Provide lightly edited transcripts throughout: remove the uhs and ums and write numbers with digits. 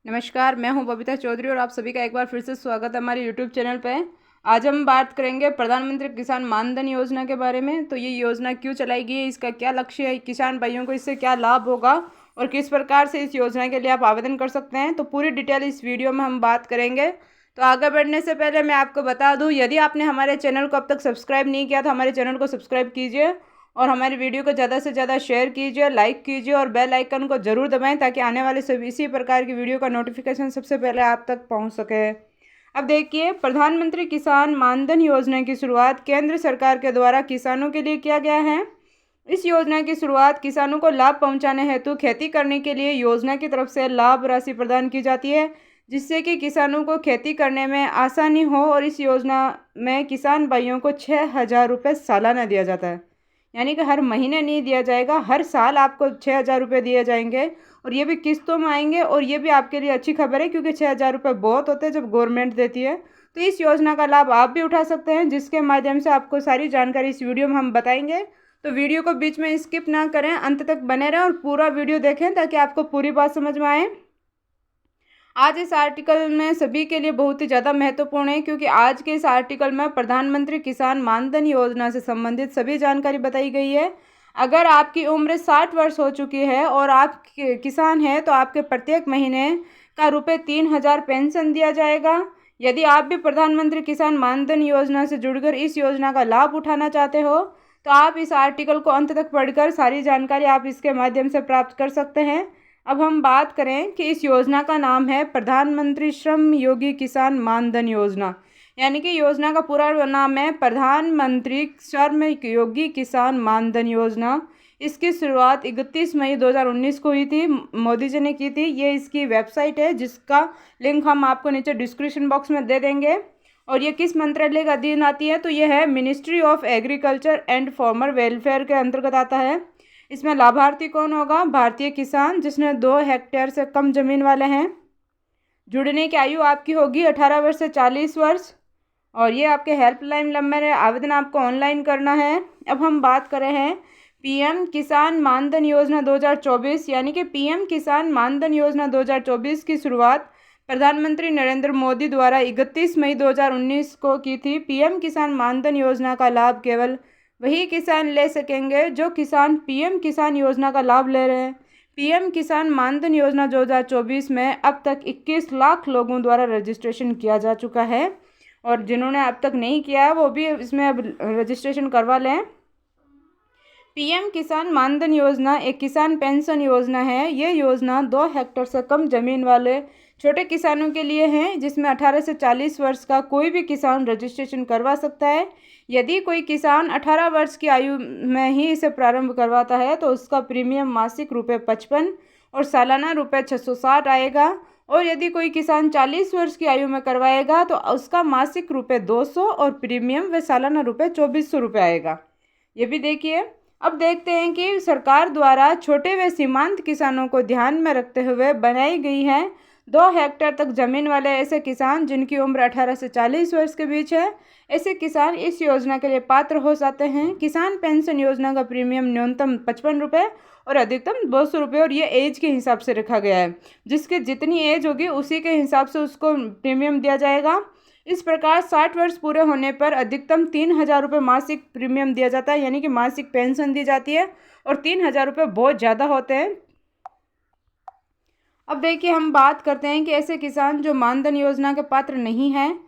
नमस्कार, मैं हूं बबीता चौधरी और आप सभी का एक बार फिर से स्वागत है हमारे यूट्यूब चैनल पे। आज हम बात करेंगे प्रधानमंत्री किसान मानधन योजना के बारे में। तो ये योजना क्यों चलाई गई है, इसका क्या लक्ष्य है, किसान भाइयों को इससे क्या लाभ होगा और किस प्रकार से इस योजना के लिए आप आवेदन कर सकते हैं, तो पूरी डिटेल इस वीडियो में हम बात करेंगे। तो आगे बढ़ने से पहले मैं आपको बता दूँ, यदि आपने हमारे चैनल को अब तक सब्सक्राइब नहीं किया तो हमारे चैनल को सब्सक्राइब कीजिए और हमारी वीडियो को ज़्यादा से ज़्यादा शेयर कीजिए, लाइक कीजिए और बेल आइकन को ज़रूर दबाएं ताकि आने वाले सभी इसी प्रकार की वीडियो का नोटिफिकेशन सबसे पहले आप तक पहुंच सके। अब देखिए, प्रधानमंत्री किसान मानधन योजना की शुरुआत केंद्र सरकार के द्वारा किसानों के लिए किया गया है। इस योजना की शुरुआत किसानों को लाभ पहुंचाने हेतु खेती करने के लिए योजना की तरफ से लाभ राशि प्रदान की जाती है, जिससे कि किसानों को खेती करने में आसानी हो। और इस योजना में किसान भाइयों को 6,000 रुपये सालाना दिया जाता है, यानी कि हर महीने नहीं दिया जाएगा, हर साल आपको 6,000 रुपये दिए जाएंगे और ये भी किस्तों में आएंगे। और ये भी आपके लिए अच्छी खबर है क्योंकि 6,000 रुपये बहुत होते हैं जब गवर्नमेंट देती है। तो इस योजना का लाभ आप भी उठा सकते हैं, जिसके माध्यम से आपको सारी जानकारी इस वीडियो में हम बताएंगे। तो वीडियो को बीच में स्किप ना करें, अंत तक बने रहें और पूरा वीडियो देखें ताकि आपको पूरी बात समझ में आए। आज इस आर्टिकल में सभी के लिए बहुत ही ज़्यादा महत्वपूर्ण है, क्योंकि आज के इस आर्टिकल में प्रधानमंत्री किसान मानधन योजना से संबंधित सभी जानकारी बताई गई है। अगर आपकी उम्र 60 वर्ष हो चुकी है और आप किसान हैं तो आपके प्रत्येक महीने का ₹3,000 पेंशन दिया जाएगा। यदि आप भी प्रधानमंत्री किसान मानधन योजना से जुड़कर इस योजना का लाभ उठाना चाहते हो तो आप इस आर्टिकल को अंत तक पढ़कर सारी जानकारी आप इसके माध्यम से प्राप्त कर सकते हैं। अब हम बात करें कि इस योजना का नाम है प्रधानमंत्री श्रम योगी किसान मानधन योजना, यानी कि योजना का पूरा नाम है प्रधानमंत्री श्रम योगी किसान मानधन योजना। इसकी शुरुआत 31 मई 2019 को हुई थी, मोदी जी ने की थी। ये इसकी वेबसाइट है जिसका लिंक हम आपको नीचे डिस्क्रिप्शन बॉक्स में दे देंगे। और ये किस मंत्रालय का अधीन आती है, तो ये है ministry of agriculture and farmer welfare के अंतर्गत आता है। इसमें लाभार्थी कौन होगा? भारतीय किसान जिसने 2 हेक्टेयर से कम जमीन वाले हैं। जुड़ने की आयु आपकी होगी 18 वर्ष से 40 वर्ष और ये आपके हेल्पलाइन नंबर है। आवेदन आपको ऑनलाइन करना है। अब हम बात कर रहे हैं पीएम किसान मानधन योजना 2024, यानी कि पीएम किसान मानधन योजना 2024 की शुरुआत प्रधानमंत्री नरेंद्र मोदी द्वारा 31 मई 2019 को की थी। पीएम किसान मानधन योजना का लाभ केवल वही किसान ले सकेंगे जो किसान पीएम किसान योजना का लाभ ले रहे हैं। पीएम किसान मानधन योजना 2024 में अब तक 21 लाख लोगों द्वारा रजिस्ट्रेशन किया जा चुका है और जिन्होंने अब तक नहीं किया है वो भी इसमें अब रजिस्ट्रेशन करवा लें। पीएम किसान मानधन योजना एक किसान पेंशन योजना है। ये योजना 2 हेक्टेयर से कम जमीन वाले छोटे किसानों के लिए है, जिसमें 18 से 40 वर्ष का कोई भी किसान रजिस्ट्रेशन करवा सकता है। यदि कोई किसान 18 वर्ष की आयु में ही इसे प्रारंभ करवाता है तो उसका प्रीमियम मासिक ₹55 और सालाना ₹660 आएगा। और यदि कोई किसान 40 वर्ष की आयु में करवाएगा तो उसका मासिक ₹200 और प्रीमियम व सालाना ₹2,400 आएगा। ये भी देखिए। अब देखते हैं कि सरकार द्वारा छोटे व सीमांत किसानों को ध्यान में रखते हुए बनाई गई है 2 हेक्टेयर तक जमीन वाले ऐसे किसान जिनकी उम्र 18 से 40 वर्ष के बीच है। ऐसे किसान इस योजना के लिए पात्र हो जाते हैं। किसान पेंशन योजना का प्रीमियम न्यूनतम ₹55 और अधिकतम ₹200 और ये एज के हिसाब से रखा गया है। जिसकी जितनी एज होगी उसी के हिसाब से उसको प्रीमियम दिया जाएगा। इस प्रकार 60 वर्ष पूरे होने पर अधिकतम ₹3,000 मासिक प्रीमियम दिया जाता है, यानी कि मासिक पेंशन दी जाती है। और ₹3,000 बहुत ज़्यादा होते हैं। अब देखिए, हम बात करते हैं कि ऐसे किसान जो मानधन योजना के पात्र नहीं हैं,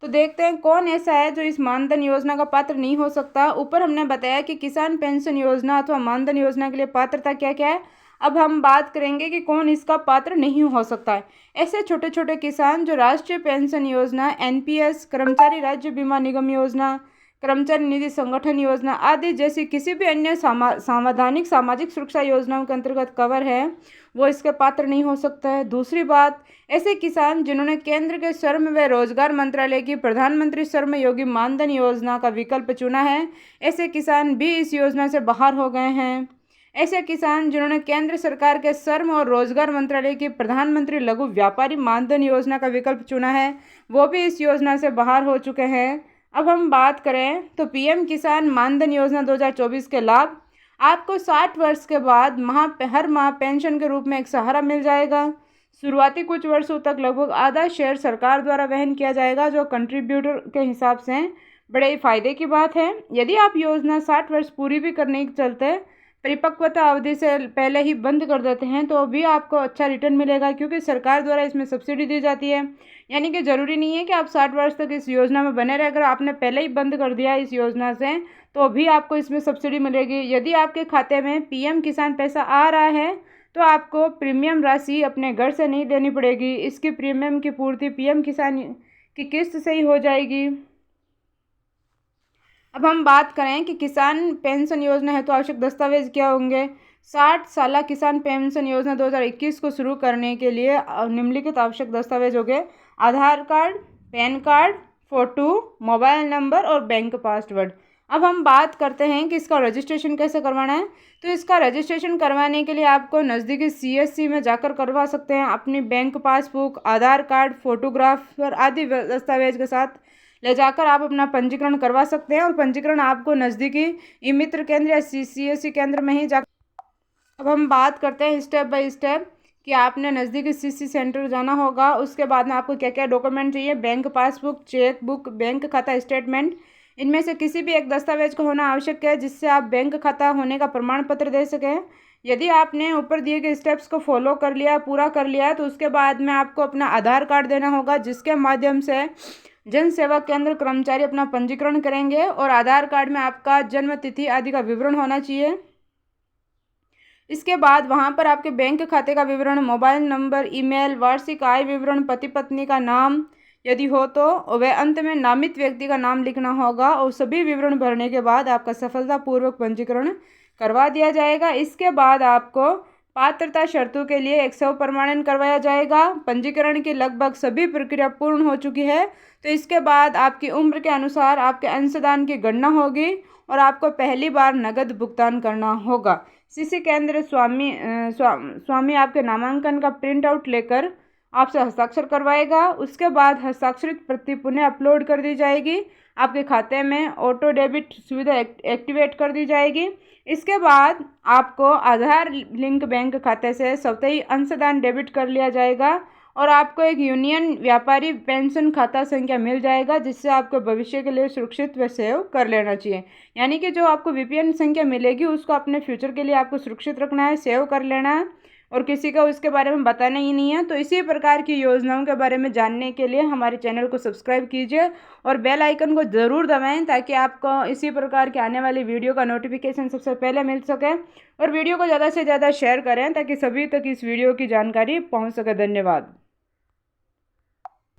तो देखते हैं कौन ऐसा है जो इस मानधन योजना का पात्र नहीं हो सकता। ऊपर हमने बताया कि किसान पेंशन योजना अथवा मानधन योजना के लिए पात्रता क्या क्या है। अब हम बात करेंगे कि कौन इसका पात्र नहीं हो सकता है। ऐसे छोटे छोटे किसान जो राष्ट्रीय पेंशन योजना, एनपीएस, कर्मचारी राज्य बीमा निगम योजना, कर्मचारी निधि संगठन योजना आदि जैसी किसी भी अन्य संवैधानिक सामाजिक सुरक्षा योजनाओं के अंतर्गत कवर है, वो इसके पात्र नहीं हो सकता है। दूसरी बात, ऐसे किसान जिन्होंने केंद्र के श्रम व रोजगार मंत्रालय की प्रधानमंत्री श्रम योगी मानधन योजना का विकल्प चुना है, ऐसे किसान भी इस योजना से बाहर हो गए हैं। ऐसे किसान जिन्होंने केंद्र सरकार के श्रम और रोजगार मंत्रालय की प्रधानमंत्री लघु व्यापारी मानधन योजना का विकल्प चुना है, वो भी इस योजना से बाहर हो चुके हैं। अब हम बात करें तो पीएम किसान मानधन योजना 2024 के लाभ। आपको 60 वर्ष के बाद हर माह पेंशन के रूप में एक सहारा मिल जाएगा। शुरुआती कुछ वर्षों तक लगभग आधा शेयर सरकार द्वारा वहन किया जाएगा, जो कंट्रीब्यूटर के हिसाब से बड़े फायदे की बात है। यदि आप योजना 60 वर्ष पूरी भी करने के चलते परिपक्वता अवधि से पहले ही बंद कर देते हैं तो भी आपको अच्छा रिटर्न मिलेगा, क्योंकि सरकार द्वारा इसमें सब्सिडी दी जाती है। यानी कि ज़रूरी नहीं है कि आप 60 वर्ष तक इस योजना में बने रहे। अगर आपने पहले ही बंद कर दिया इस योजना से तो भी आपको इसमें सब्सिडी मिलेगी। यदि आपके खाते में पीएम किसान पैसा आ रहा है तो आपको प्रीमियम राशि अपने घर से नहीं देनी पड़ेगी। इसकी प्रीमियम की पूर्ति पीएम किसान की किस्त से ही हो जाएगी। अब हम बात करें कि किसान पेंशन योजना है तो आवश्यक दस्तावेज क्या होंगे। 60 साल किसान पेंशन योजना 2021 को शुरू करने के लिए निम्नलिखित आवश्यक दस्तावेज हो गए: Aadhaar card, PAN card, photo, mobile number और बैंक पासवर्ड। अब हम बात करते हैं कि इसका रजिस्ट्रेशन कैसे करवाना है। तो इसका रजिस्ट्रेशन करवाने के लिए आपको नज़दीकी सीएससी में जाकर करवा सकते हैं। अपनी बैंक पासबुक, आधार कार्ड, फोटोग्राफ आदि दस्तावेज के साथ ले जाकर आप अपना पंजीकरण करवा सकते हैं, और पंजीकरण आपको नज़दीकी ई मित्र केंद्र या सीएससी केंद्र में ही जा। अब हम बात करते हैं स्टेप बाय स्टेप कि आपने नज़दीकी सीसी सेंटर जाना होगा। उसके बाद में आपको क्या क्या डॉक्यूमेंट चाहिए: bank passbook, cheque book, bank खाता स्टेटमेंट। इनमें से किसी भी एक दस्तावेज का होना आवश्यक है जिससे आप बैंक खाता होने का प्रमाण पत्र दे सकें। यदि आपने ऊपर दिए गए स्टेप्स को फॉलो कर लिया, पूरा कर लिया, तो उसके बाद में आपको अपना आधार कार्ड देना होगा, जिसके माध्यम से जन सेवा केंद्र कर्मचारी अपना पंजीकरण करेंगे। और आधार कार्ड में आपका जन्म तिथि आदि का विवरण होना चाहिए। इसके बाद वहाँ पर आपके बैंक खाते का विवरण, मोबाइल नंबर, ईमेल, वार्षिक आय विवरण, पति पत्नी का नाम यदि हो तो वह, अंत में नामित व्यक्ति का नाम लिखना होगा। और सभी विवरण भरने के बाद आपका सफलतापूर्वक पंजीकरण करवा दिया जाएगा। इसके बाद आपको पात्रता शर्तों के लिए एक स्व प्रमाणन करवाया जाएगा। पंजीकरण की लगभग सभी प्रक्रिया पूर्ण हो चुकी है, तो इसके बाद आपकी उम्र के अनुसार आपके अंशदान की गणना होगी और आपको पहली बार नगद भुगतान करना होगा। सीसी केंद्र स्वामी आपके नामांकन का प्रिंट आउट लेकर आपसे हस्ताक्षर करवाएगा। उसके बाद हस्ताक्षरित प्रति पुनः अपलोड कर दी जाएगी। आपके खाते में ऑटो डेबिट सुविधा एक्टिवेट कर दी जाएगी। इसके बाद आपको आधार लिंक बैंक खाते से स्वतः अंशदान डेबिट कर लिया जाएगा और आपको एक यूनियन व्यापारी पेंशन खाता संख्या मिल जाएगा, जिससे आपको भविष्य के लिए सुरक्षित व सेव कर लेना चाहिए। यानी कि जो आपको वीपीएन संख्या मिलेगी उसको अपने फ्यूचर के लिए आपको सुरक्षित रखना है, सेव कर लेना है और किसी को उसके बारे में बताना ही नहीं है। तो इसी प्रकार की योजनाओं के बारे में जानने के लिए हमारे चैनल को सब्सक्राइब कीजिए और बेल आइकन को ज़रूर दबाएं, ताकि आपको इसी प्रकार के आने वाली वीडियो का नोटिफिकेशन सबसे पहले मिल सके। और वीडियो को ज़्यादा से ज़्यादा शेयर करें ताकि सभी तक इस वीडियो की जानकारी पहुंच सके। धन्यवाद।